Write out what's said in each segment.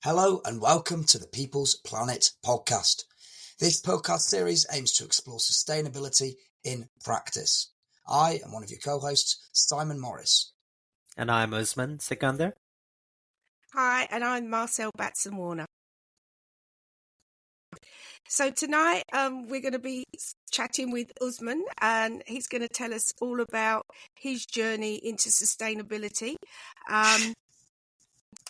Hello and welcome to the People's Planet podcast. This podcast series aims to explore sustainability in practice. I am one of your co-hosts, Simon Morris. And I'm Usman Sikander. Hi, and I'm Marcel Batson-Warner. So tonight we're going to be chatting with Usman, and he's going to tell us all about his journey into sustainability.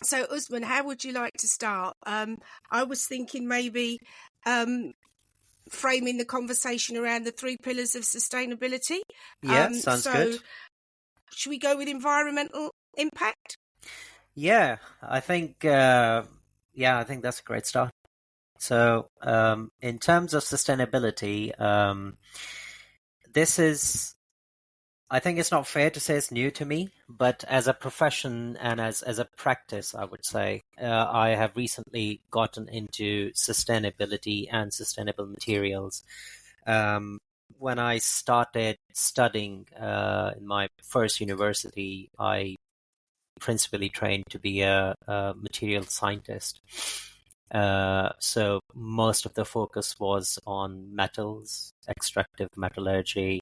So Usman, how would you like to start? I was thinking maybe framing the conversation around the 3 pillars of sustainability. Yeah, sounds good. Should we go with environmental impact? Yeah, I think that's a great start. So, in terms of sustainability, I think it's not fair to say it's new to me, but as a profession and as a practice, I would say, I have recently gotten into sustainability and sustainable materials. When I started studying in my first university, I principally trained to be a material scientist. So most of the focus was on metals, extractive metallurgy,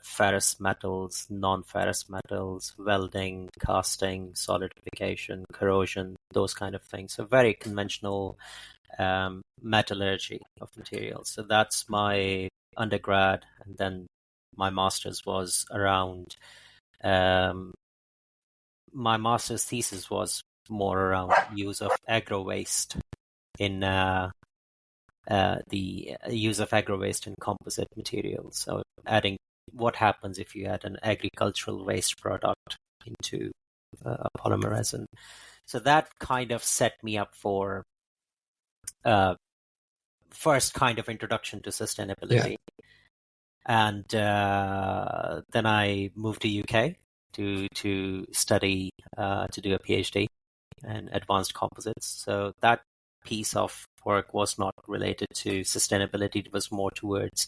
ferrous metals, non-ferrous metals, welding, casting, solidification, corrosion, those kind of things. So very conventional metallurgy of materials. So that's my undergrad, and then my master's was around. My master's thesis was more around use of agro waste in the use of agro waste in composite materials. So adding what happens if you add an agricultural waste product into a polymer resin. So that kind of set me up for first kind of introduction to sustainability. Yeah. And then I moved to UK to study, to do a PhD in advanced composites. So that piece of work was not related to sustainability. It was more towards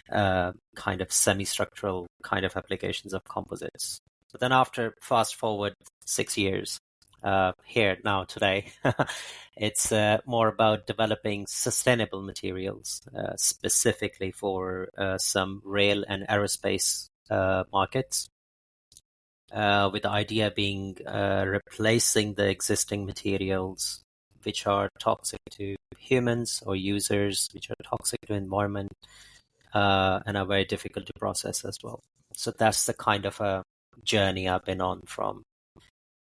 kind of semi-structural kind of applications of composites. But then after fast forward 6 years, here now today, it's more about developing sustainable materials, specifically for some rail and aerospace markets. With the idea being replacing the existing materials which are toxic to humans or users, which are toxic to environment, and are very difficult to process as well. So that's the kind of a journey I've been on, from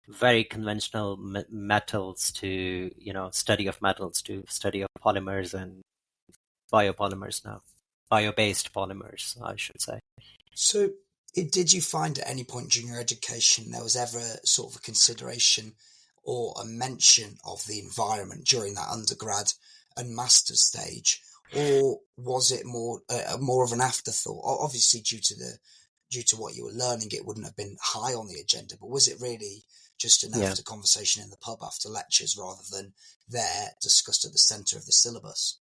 very conventional metals to, study of metals to study of polymers and biopolymers now. Bio-based polymers, I should say. So did you find at any point during your education there was ever sort of a consideration or a mention of the environment during that undergrad and master's stage, or was it more of an afterthought? Obviously, due to what you were learning, it wouldn't have been high on the agenda. But was it really just an after conversation in the pub after lectures, rather than there discussed at the centre of the syllabus?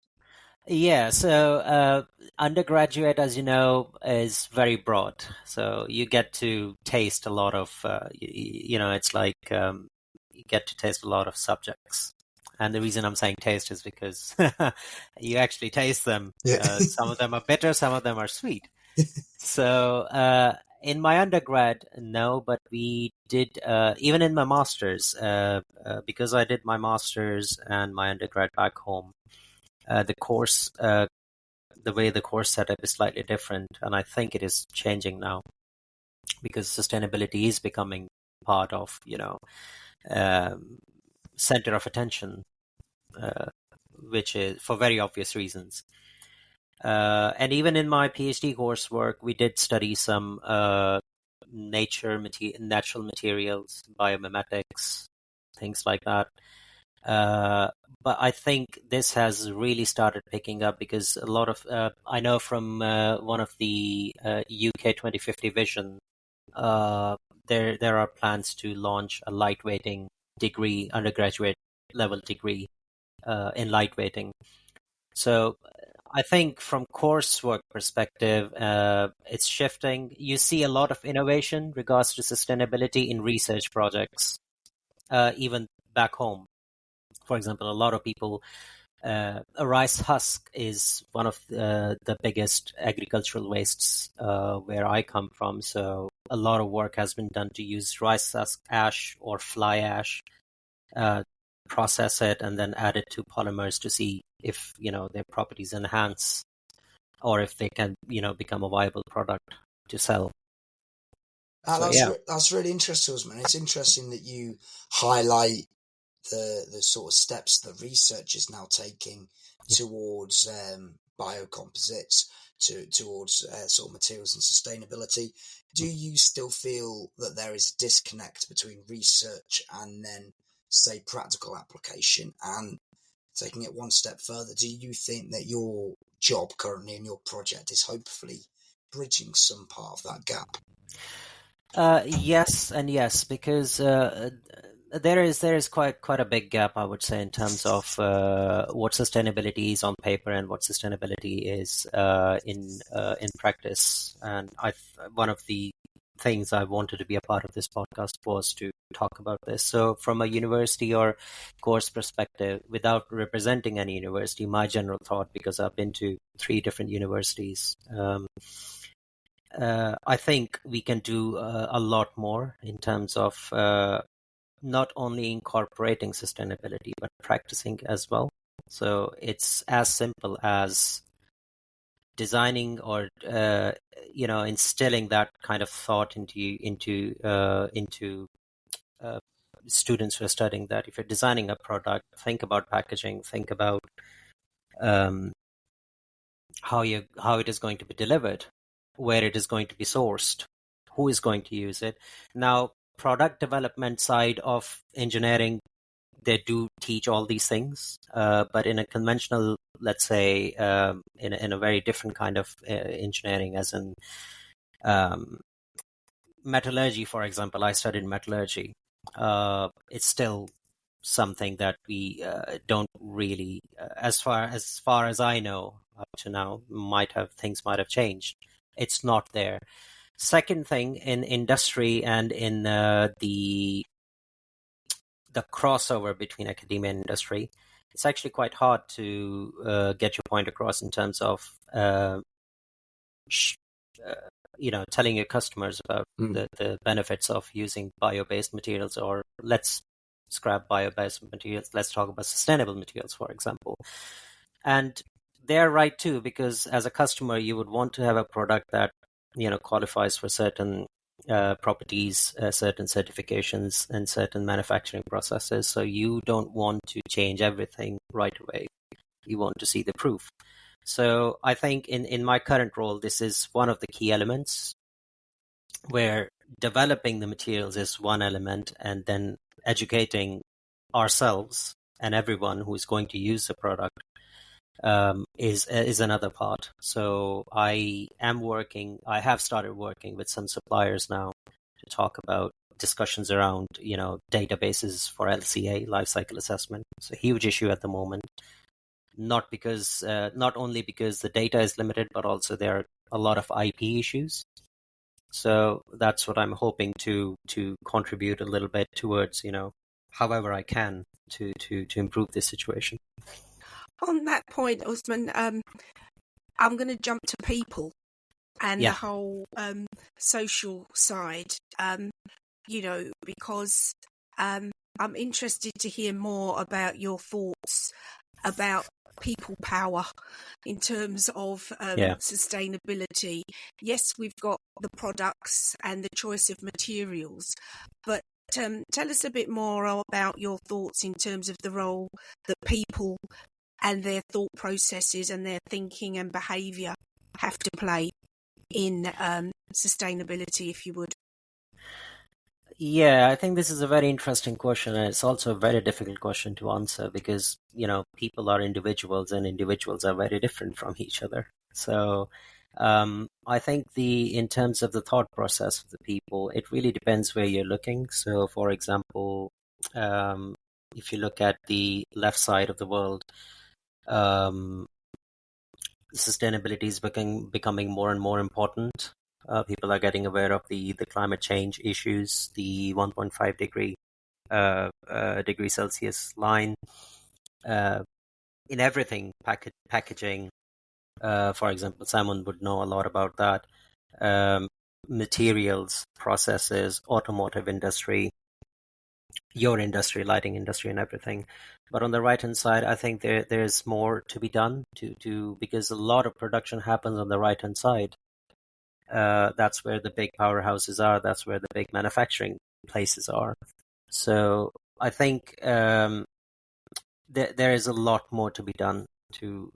Yeah, so undergraduate, as you know, is very broad. So you get to taste a lot of, it's like you get to taste a lot of subjects. And the reason I'm saying taste is because you actually taste them. Yeah. Some of them are bitter, some of them are sweet. So in my undergrad, no, but we did, even in my master's, because I did my master's and my undergrad back home, the course, the way the course setup is slightly different, and I think it is changing now because sustainability is becoming part of, center of attention, which is for very obvious reasons. And even in my PhD coursework, we did study some natural materials, biomimetics, things like that. But I think this has really started picking up because a lot of, I know from one of the UK 2050 vision, there are plans to launch a lightweighting degree, undergraduate level degree in lightweighting. So I think from coursework perspective, it's shifting. You see a lot of innovation regards to sustainability in research projects, even back home. For example, a lot of people, a rice husk is one of the biggest agricultural wastes where I come from. So a lot of work has been done to use rice husk ash or fly ash, process it, and then add it to polymers to see if their properties enhance or if they can become a viable product to sell. That's really interesting, Usman. It's interesting that you highlight the sort of steps that research is now taking towards biocomposites, towards sort of materials and sustainability. Do you still feel that there is a disconnect between research and then, say, practical application? And taking it one step further, do you think that your job currently in your project is hopefully bridging some part of that gap? Yes and yes, because there is quite a big gap, I would say, in terms of what sustainability is on paper and what sustainability is in practice. And one of the things I wanted to be a part of this podcast was to talk about this. So from a university or course perspective, without representing any university, my general thought, because I've been to 3 different universities, I think we can do a lot more in terms of not only incorporating sustainability, but practicing as well. So it's as simple as designing or instilling that kind of thought into students who are studying that. If you're designing a product, think about packaging, think about how it is going to be delivered, where it is going to be sourced, who is going to use it. Now, product development side of engineering, they do teach all these things, but in a conventional, let's say, in a very different kind of engineering, as in metallurgy, for example. I studied metallurgy. It's still something that we don't really, as far as I know up to now, things might have changed. It's not there. Second thing, in industry and in the crossover between academia and industry, it's actually quite hard to get your point across in terms of telling your customers about the benefits of using bio-based materials, or let's scrap bio-based materials, let's talk about sustainable materials, for example. And they're right too, because as a customer, you would want to have a product that qualifies for certain properties, certain certifications, and certain manufacturing processes. So you don't want to change everything right away. You want to see the proof. So I think in my current role, this is one of the key elements, where developing the materials is one element, and then educating ourselves and everyone who is going to use the product is another part. So I have started working with some suppliers now to talk about discussions around, databases for LCA, life cycle assessment. It's a huge issue at the moment, not only because the data is limited, but also there are a lot of IP issues. So that's what I'm hoping to contribute a little bit towards, however I can to improve this situation. On that point, Usman, I'm going to jump to people and the whole social side, because I'm interested to hear more about your thoughts about people power in terms of sustainability. Yes, we've got the products and the choice of materials, but tell us a bit more about your thoughts in terms of the role that people and their thought processes and their thinking and behaviour have to play in sustainability, if you would. Yeah, I think this is a very interesting question, and it's also a very difficult question to answer, because, people are individuals, and individuals are very different from each other. So I think in terms of the thought process of the people, it really depends where you're looking. So, for example, if you look at the left side of the world, sustainability is becoming more and more important. People are getting aware of the climate change issues, the 1.5 degree Celsius line. in everything, packaging, for example, Simon would know a lot about that. Materials, processes, automotive industry, your industry, lighting industry, and everything. But on the right hand side, I think there's more to be done because a lot of production happens on the right hand side. That's where the big powerhouses are. That's where the big manufacturing places are. So I think there is a lot more to be done.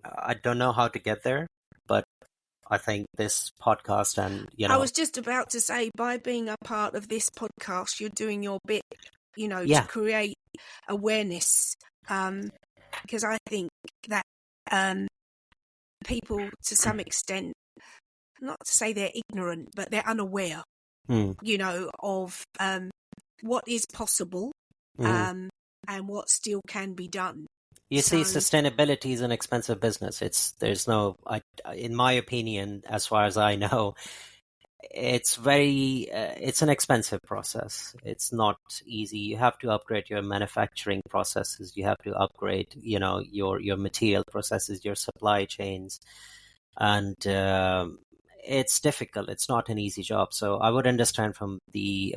I don't know how to get there, but I think this podcast and I was just about to say, by being a part of this podcast, you're doing your bit, to create awareness. Because I think that people, to some extent, not to say they're ignorant, but they're unaware, of what is possible and what still can be done. You see, sustainability is an expensive business. In my opinion, as far as I know, it's an expensive process. It's not easy. You have to upgrade your manufacturing processes. You have to upgrade, your material processes, your supply chains, and it's difficult. It's not an easy job. So I would understand from the,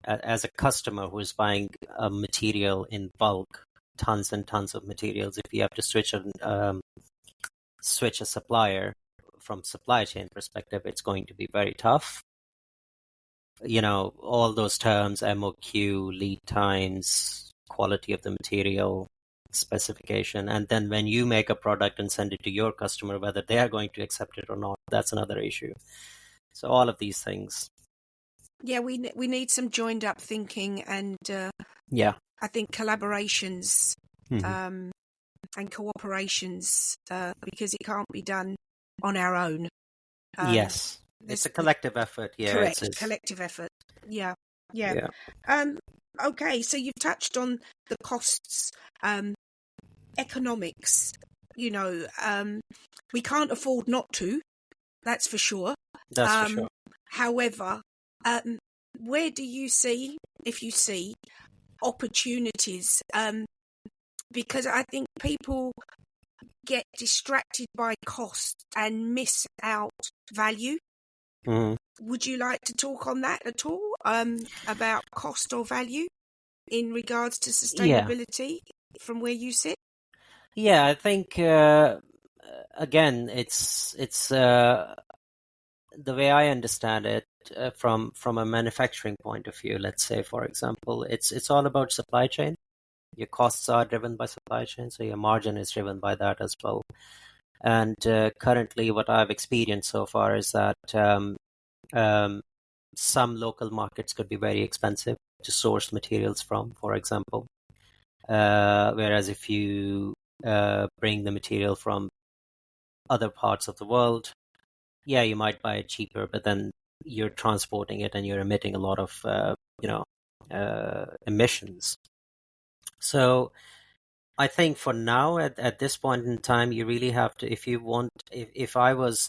as a customer who is buying a material in bulk, tons and tons of materials, if you have to switch a supplier from supply chain perspective, it's going to be very tough. All those terms, MOQ, lead times, quality of the material, specification, and then when you make a product and send it to your customer, whether they are going to accept it or not, that's another issue. So all of these things. Yeah, we need some joined up thinking and I think collaborations and cooperations because it can't be done on our own. Yes, it's a collective effort. Yeah, correct. Collective effort. Yeah. Okay, so you've touched on the costs, economics. We can't afford not to. That's for sure. That's for sure. However, where do you see, if you see, opportunities? Because I think people get distracted by cost and miss out value. Would you like to talk on that at all, about cost or value in regards to sustainability from where you sit? Yeah, I think again, it's the way I understand it from a manufacturing point of view. Let's say, for example, it's all about supply chain. Your costs are driven by supply chain, so your margin is driven by that as well. And currently, what I've experienced so far is that some local markets could be very expensive to source materials from, for example. Whereas if you bring the material from other parts of the world, you might buy it cheaper, but then you're transporting it and you're emitting a lot of emissions. So I think for now, at this point in time, you really have to, if I was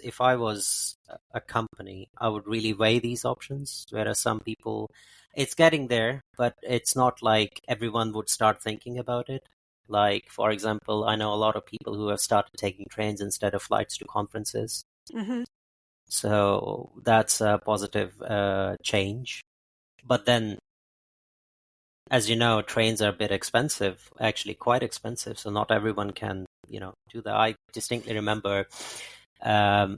a company, I would really weigh these options. Whereas some people, it's getting there, but it's not like everyone would start thinking about it. Like, for example, I know a lot of people who have started taking trains instead of flights to conferences. Mm-hmm. So that's a positive change. But then, as you know, trains are a bit expensive, actually quite expensive. So not everyone can, do that. I distinctly remember a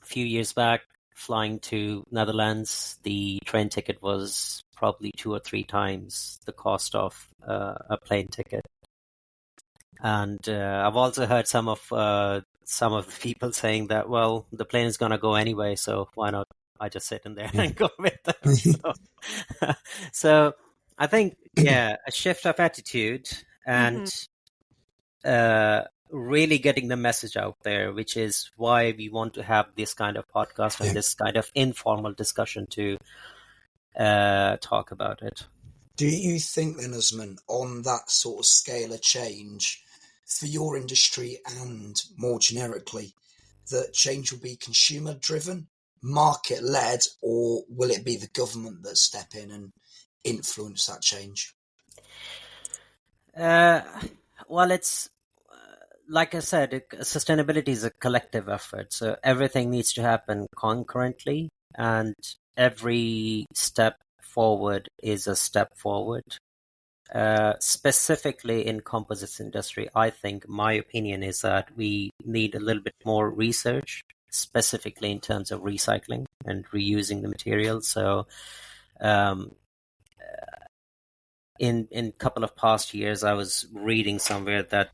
few years back flying to Netherlands, the train ticket was probably 2 or 3 times the cost of a plane ticket. And I've also heard some of the people saying that, well, the plane is going to go anyway, so why not I just sit in there and go with them? So I think, a shift of attitude and really getting the message out there, which is why we want to have this kind of podcast and this kind of informal discussion to talk about it. Do you think then, Usman, on that sort of scale of change for your industry and more generically, that change will be consumer-driven, market-led, or will it be the government that step in and influence that change? Well, it's like I said, sustainability is a collective effort. So everything needs to happen concurrently, and every step forward is a step forward. Specifically in composites industry, I think my opinion is that we need a little bit more research, specifically in terms of recycling and reusing the material. So in a couple of past years, I was reading somewhere that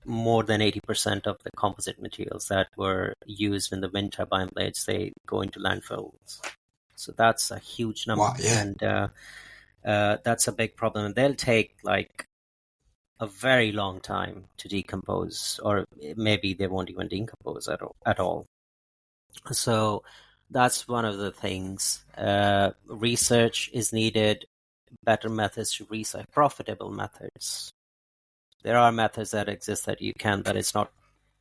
more than 80% of the composite materials that were used in the wind turbine blades, they go into landfills. So that's a huge number. Wow, yeah. And that's a big problem. And they'll take like a very long time to decompose, or maybe they won't even decompose at all. So that's one of the things. Research is needed, better methods to recycle, profitable methods. There are methods that exist that you can, but it's not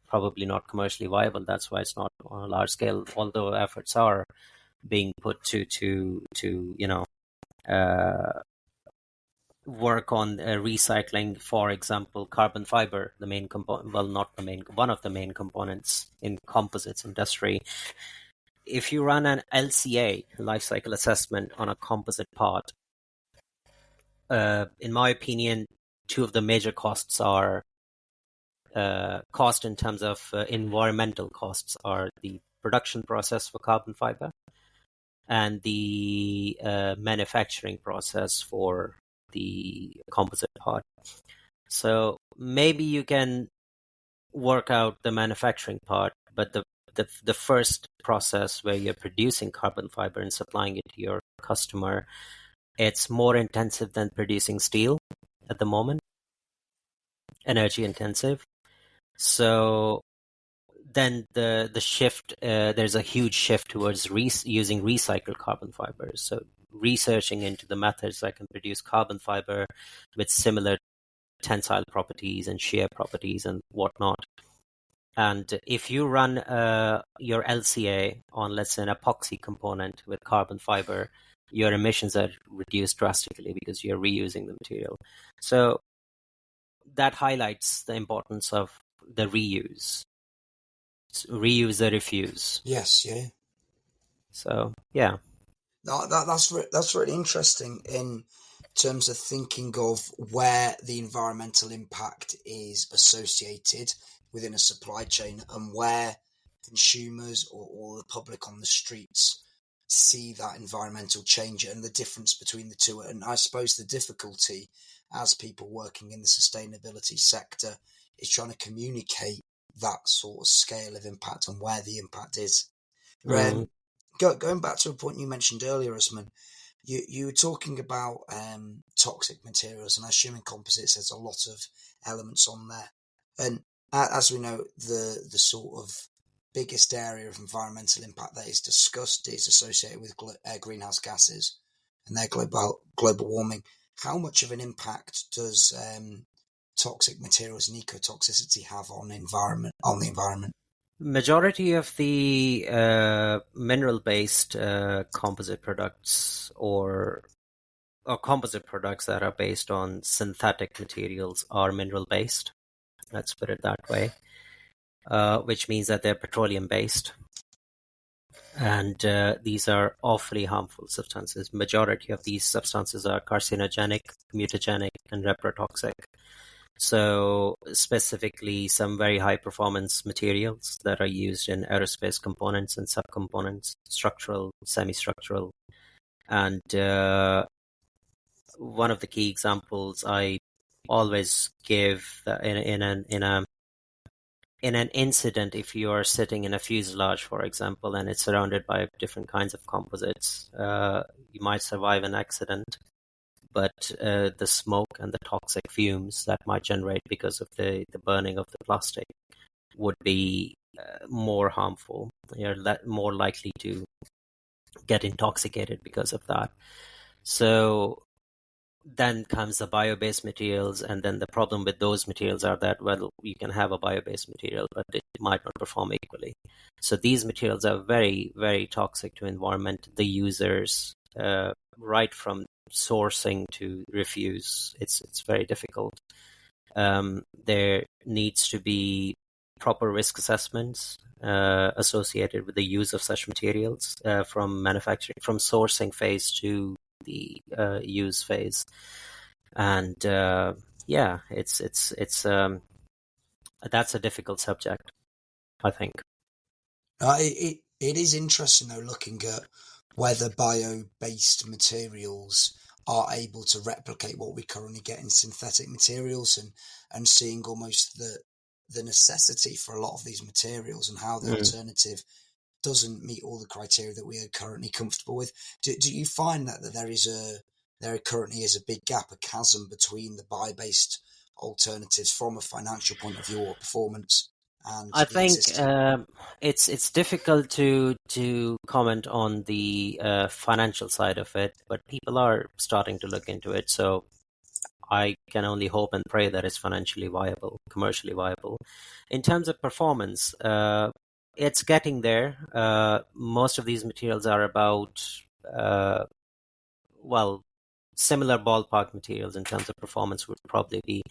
probably not commercially viable. That's why it's not on a large scale, although efforts are being put to work on recycling, for example, carbon fiber, the main component, well, not the main, one of the main components in composites industry. If you run an LCA, life cycle assessment, on a composite part, in my opinion, two of the major costs are cost in terms of environmental costs are the production process for carbon fiber and the manufacturing process for the composite part. So maybe you can work out the manufacturing part, but the first process where you're producing carbon fiber and supplying it to your customer, it's more intensive than producing steel at the moment, energy intensive. So then the shift, there's a huge shift towards using recycled carbon fibers. So researching into the methods that can produce carbon fiber with similar tensile properties and shear properties and whatnot. And if you run your LCA on, let's say, an epoxy component with carbon fiber, your emissions are reduced drastically because you're reusing the material. So that highlights the importance of the reuse. Reuse or refuse. Yes, yeah. So, yeah. That's really interesting in terms of thinking of where the environmental impact is associated within a supply chain and where consumers or the public on the streets see that environmental change and the difference between the two. And I suppose the difficulty as people working in the sustainability sector is trying to communicate that sort of scale of impact and where the impact is. Going back to a point you mentioned earlier, Usman, you were talking about toxic materials, and I assume in composites there's a lot of elements on there. And as we know, the sort of biggest area of environmental impact that is discussed is associated with greenhouse gases and their global warming. How much of an impact does toxic materials and ecotoxicity have on the environment? Majority of the mineral-based composite products or composite products that are based on synthetic materials are mineral-based. Let's put it that way, which means that they're petroleum-based. And these are awfully harmful substances. Majority of these substances are carcinogenic, mutagenic, and reprotoxic. So specifically some very high performance materials that are used in aerospace components and subcomponents, structural, semi-structural. And one of the key examples I always give in an incident, if you are sitting in a fuselage, for example, and it's surrounded by different kinds of composites, you might survive an accident. But the smoke and the toxic fumes that might generate because of the burning of the plastic would be more harmful. You're more likely to get intoxicated because of that. So then comes the bio-based materials, and then the problem with those materials are that, well, you can have a bio-based material, but it might not perform equally. So these materials are very, very toxic to environment, the users, right from sourcing to refuse. It's very difficult. there needs to be proper risk assessments associated with the use of such materials from manufacturing, from sourcing phase to the use phase. And it's that's a difficult subject, I think. It is interesting though, looking at whether bio-based materials are able to replicate what we currently get in synthetic materials, and seeing almost the necessity for a lot of these materials and how the alternative doesn't meet all the criteria that we are currently comfortable with. Do you find that there currently is a big gap, a chasm between the bio-based alternatives from a financial point of view or performance and I the think existing? it's difficult to comment on the financial side of it, but people are starting to look into it. So I can only hope and pray that it's financially viable, commercially viable. In terms of performance, it's getting there. Most of these materials are about similar ballpark materials in terms of performance would probably be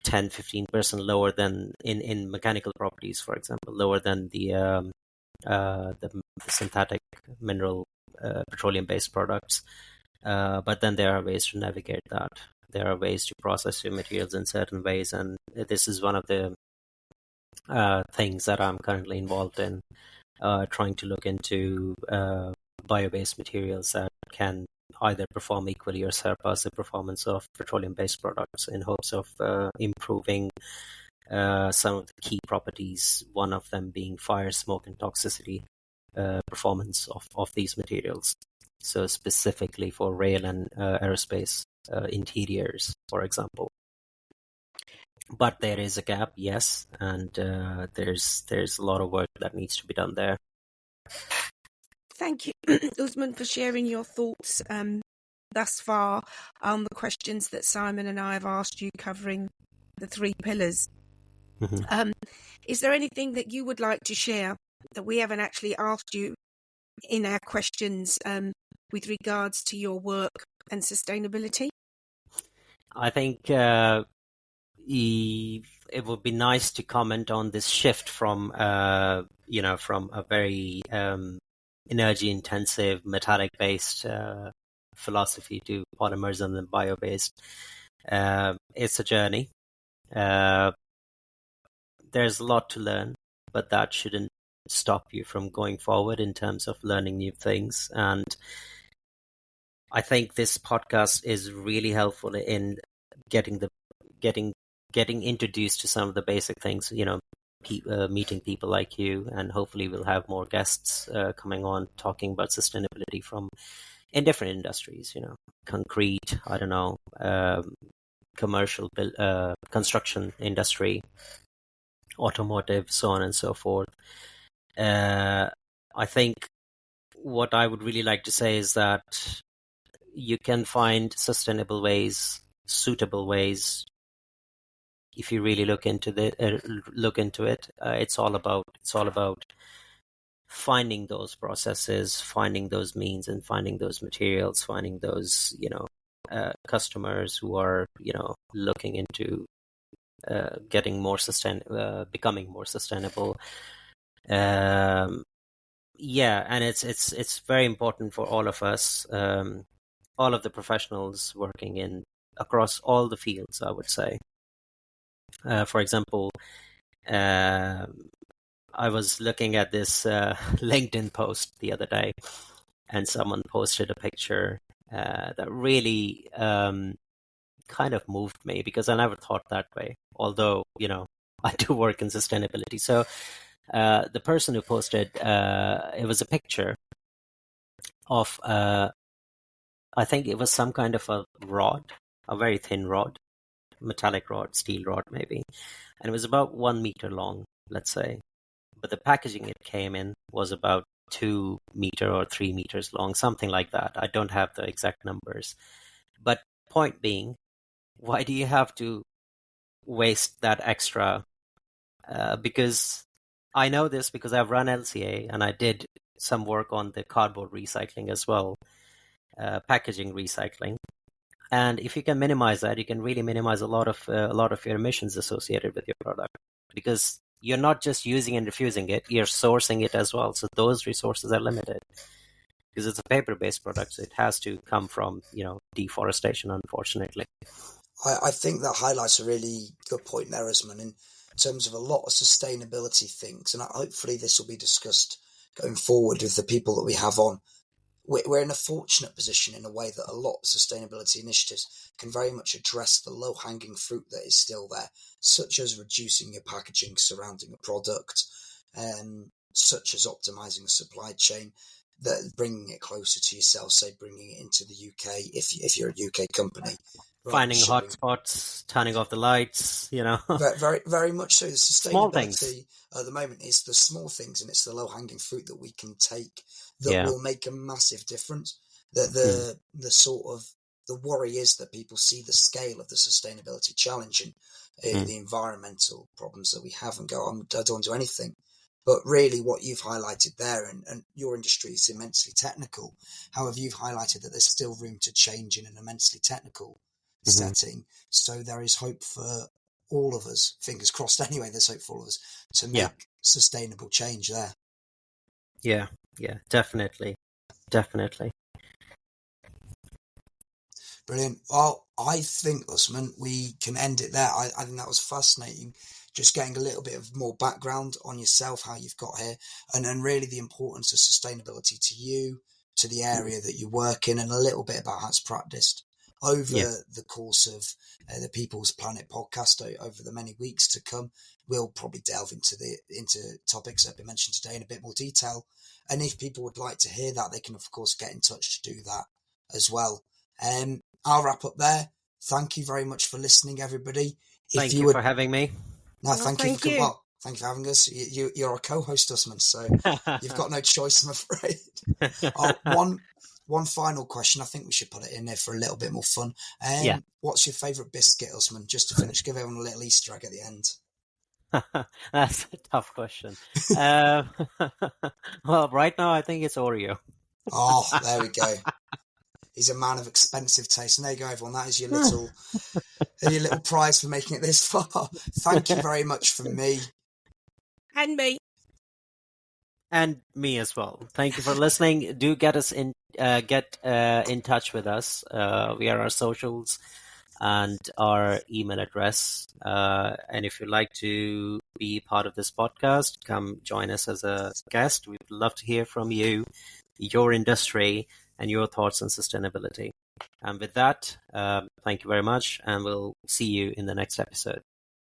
10-15% lower than in mechanical properties, for example, lower than the synthetic mineral petroleum-based products. But then there are ways to navigate that. There are ways to process your materials in certain ways, and this is one of the things that I'm currently involved in, trying to look into bio-based materials that can either perform equally or surpass the performance of petroleum-based products in hopes of improving some of the key properties, one of them being fire, smoke, and toxicity performance of these materials. So specifically for rail and aerospace interiors, for example. But there is a gap, yes, and there's a lot of work that needs to be done there. Thank you, Usman, for sharing your thoughts thus far on the questions that Simon and I have asked you, covering the 3 pillars. Mm-hmm. Is there anything that you would like to share that we haven't actually asked you in our questions with regards to your work and sustainability? I think it would be nice to comment on this shift from from a very energy-intensive, metallic-based philosophy to polymers and then bio-based. It's a journey. There's a lot to learn, but that shouldn't stop you from going forward in terms of learning new things. And I think this podcast is really helpful in getting introduced to some of the basic things, meeting people like you, and hopefully we'll have more guests coming on talking about sustainability in different industries, concrete, I don't know, commercial construction industry, automotive, so on and so forth. I think what I would really like to say is that you can find sustainable ways, suitable ways, if you really look into it. It's all about finding those processes, finding those means, and finding those materials, finding those customers who are looking into getting more becoming more sustainable. And it's very important for all of us, all of the professionals working across all the fields, I would say. For example, I was looking at this LinkedIn post the other day, and someone posted a picture that really kind of moved me, because I never thought that way, although, I do work in sustainability. So the person who posted, it was a picture of, I think it was some kind of a rod, a very thin rod, metallic rod, steel rod maybe. And it was about 1 meter long, let's say. But the packaging it came in was about 2 meter or 3 meters long, something like that. I don't have the exact numbers. But point being, why do you have to waste that extra? Because I know this because I've run LCA and I did some work on the cardboard recycling as well, packaging recycling. And if you can minimize that, you can really minimize a lot of your emissions associated with your product, because you're not just using and refusing it, you're sourcing it as well. So those resources are limited because it's a paper-based product, so it has to come from, deforestation, unfortunately. I think that highlights a really good point there, Usman, in terms of a lot of sustainability things, and hopefully this will be discussed going forward with the people that we have on. We're in a fortunate position in a way that a lot of sustainability initiatives can very much address the low-hanging fruit that is still there, such as reducing your packaging surrounding a product, such as optimizing the supply chain, that bringing it closer to yourself, say bringing it into the UK if you're a UK company. Finding hotspots, turning off the lights, Very, very much so. The small things. sustainability at the moment is the small things, and it's the low-hanging fruit that we can take that will make a massive difference. The sort of the worry is that people see the scale of the sustainability challenge and the environmental problems that we have and go, I don't do anything. But really what you've highlighted there, and your industry is immensely technical. However, you've highlighted that there's still room to change in an immensely technical setting. So there is hope for all of us, fingers crossed anyway, there's hope for all of us to make sustainable change there. Yeah, definitely. Brilliant. Well, I think, Usman, we can end it there. I think that was fascinating, just getting a little bit of more background on yourself, how you've got here, and really the importance of sustainability to you, to the area that you work in, and a little bit about how it's practiced over the course of the People's Planet podcast over the many weeks to come. We'll probably delve into topics that have been mentioned today in a bit more detail. And if people would like to hear that, they can, of course, get in touch to do that as well. I'll wrap up there. Thank you very much for listening, everybody. Thank you for having me. No, thank you for having us. You're a co-host, Usman, so you've got no choice, I'm afraid. One final question. I think we should put it in there for a little bit more fun. What's your favourite biscuit, Usman? Just to finish, give everyone a little Easter egg at the end. That's a tough question. Well, right now I think it's Oreo. Oh, there we go. He's a man of expensive taste. And there you go, everyone. That is your little prize for making it this far. Thank you very much from me. And me. And me as well. Thank you for listening. Do get us in touch with us via our socials and our email address. And if you'd like to be part of this podcast, come join us as a guest. We'd love to hear from you, your industry, and your thoughts on sustainability. And with that, thank you very much, and we'll see you in the next episode.